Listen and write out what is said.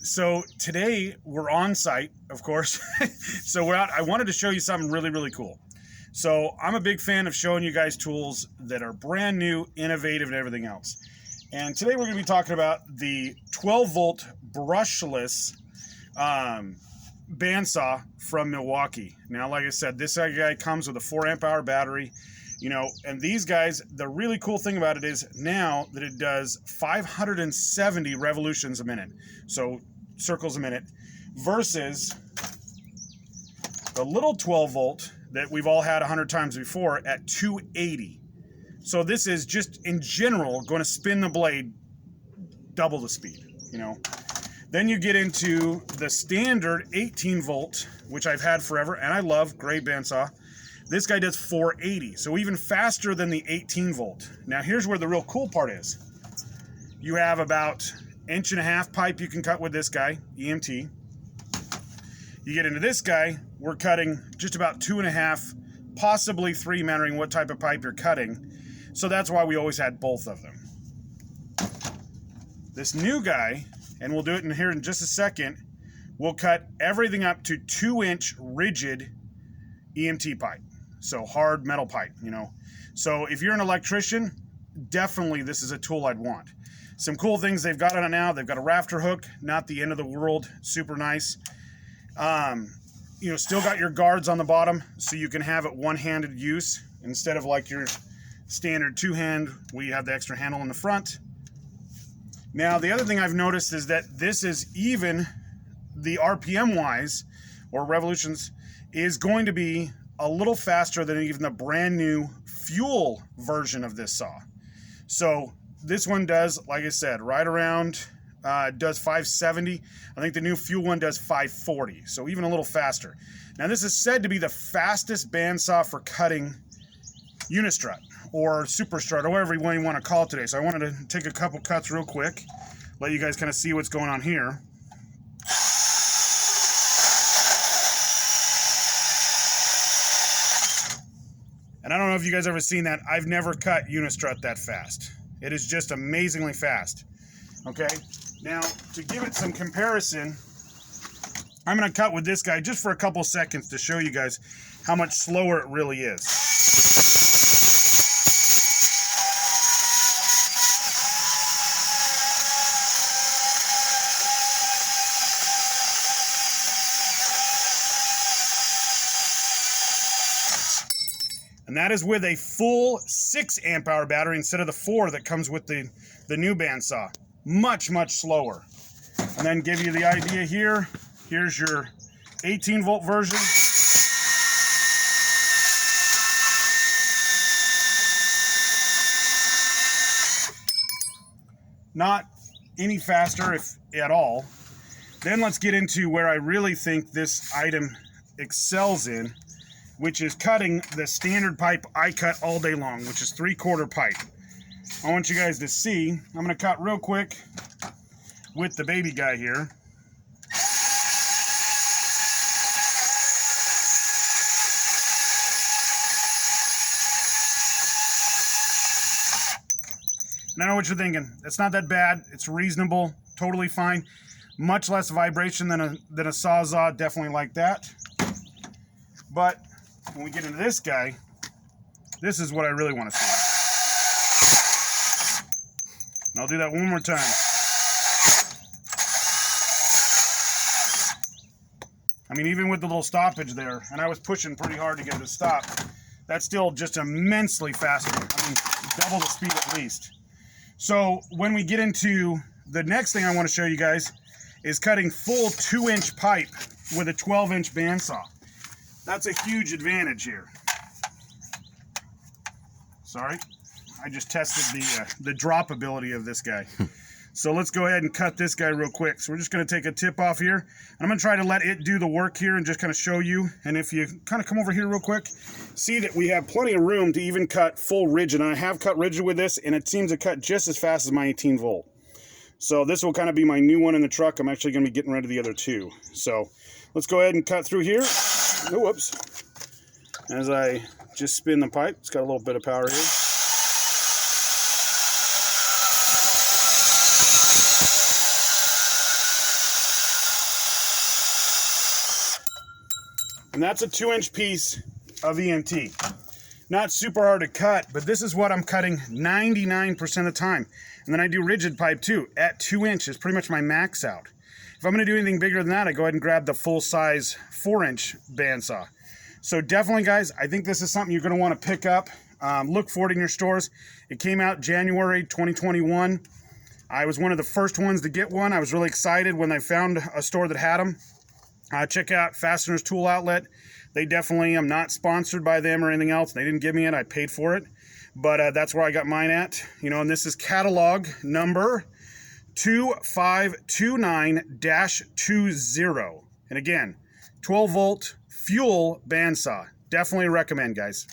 So today we're on site, of course. So we're out. I wanted to show you something really, really cool. So I'm a big fan of showing you guys tools that are brand new, innovative, and everything else. And today we're going to be talking about the 12-volt brushless bandsaw from Milwaukee. Now, like I said, this guy comes with a 4-amp-hour battery. You know, and these guys, the really cool thing about it is now that it does 570 revolutions a minute, so circles a minute, versus the little 12-volt that we've all had 100 times before at 280. So this is just, in general, going to spin the blade double the speed, you know. Then you get into the standard 18-volt, which I've had forever, and I love, great bandsaw. This guy does 480, so even faster than the 18-volt. Now here's where the real cool part is. You have about 1.5 inch pipe you can cut with this guy, EMT. You get into this guy, we're cutting just about 2.5, possibly 3, mattering what type of pipe you're cutting. So that's why we always had both of them. This new guy, and we'll do it in here in just a second, we'll cut everything up to 2-inch rigid EMT pipe. So hard metal pipe, you know. So if you're an electrician, definitely this is a tool I'd want. Some cool things they've got on it now. They've got a rafter hook, not the end of the world, super nice. You know, still got your guards on the bottom, so you can have it one-handed use instead of like your standard two-hand where you have the extra handle in the front. Now, the other thing I've noticed is that this is even the RPM-wise, or revolutions, is going to be a little faster than even the brand new fuel version of this saw. So this one does, like I said, right around, does 570. I think the new fuel one does 540, so even a little faster. Now this is said to be the fastest bandsaw for cutting Unistrut, or Superstrut, or whatever you want to call it today. So I wanted to take a couple cuts real quick, let you guys kind of see what's going on here. And I don't know if you guys ever seen that. I've never cut Unistrut that fast. It is just amazingly fast. Okay, now to give it some comparison, I'm going to cut with this guy just for a couple seconds to show you guys how much slower it really is. And that is with a full 6-amp-hour battery instead of the 4 that comes with the new bandsaw. Much, much slower. And then give you the idea here. Here's your 18-volt version. Not any faster, if at all. Then let's get into where I really think this item excels in, which is cutting the standard pipe I cut all day long, which is 3/4 pipe. I want you guys to see. I'm going to cut real quick with the baby guy here. And I know what you're thinking. It's not that bad. It's reasonable. Totally fine. Much less vibration than a Sawzall. Definitely like that. But when we get into this guy, this is what I really want to see. And I'll do that one more time. I mean, even with the little stoppage there, and I was pushing pretty hard to get it to stop, that's still just immensely faster. I mean, double the speed at least. So when we get into the next thing I want to show you guys is cutting full 2-inch pipe with a 12-inch bandsaw. That's a huge advantage here. Sorry, I just tested the drop ability of this guy. So let's go ahead and cut this guy real quick. So we're just going to take a tip off here. And I'm going to try to let it do the work here and just kind of show you. And if you kind of come over here real quick, see that we have plenty of room to even cut full rigid. And I have cut rigid with this, and it seems to cut just as fast as my 18-volt. So this will kind of be my new one in the truck. I'm actually going to be getting rid of the other two. So let's go ahead and cut through here. Oh, whoops. As I just spin the pipe, it's got a little bit of power here. And that's a 2-inch piece of EMT. Not super hard to cut, but this is what I'm cutting 99% of the time. And then I do rigid pipe too, at 2 inches, pretty much my max out. If I'm gonna do anything bigger than that, I go ahead and grab the full size 4-inch bandsaw. So definitely, guys, I think this is something you're gonna wanna pick up. Look for it in your stores. It came out January 2021. I was one of the first ones to get one. I was really excited when I found a store that had them. Check out Fasteners Tool Outlet. They definitely, I'm not sponsored by them or anything else. They didn't give me it, I paid for it. But that's where I got mine at. You know, and this is catalog number 2529-20. And again, 12 volt fuel bandsaw. Definitely recommend, guys.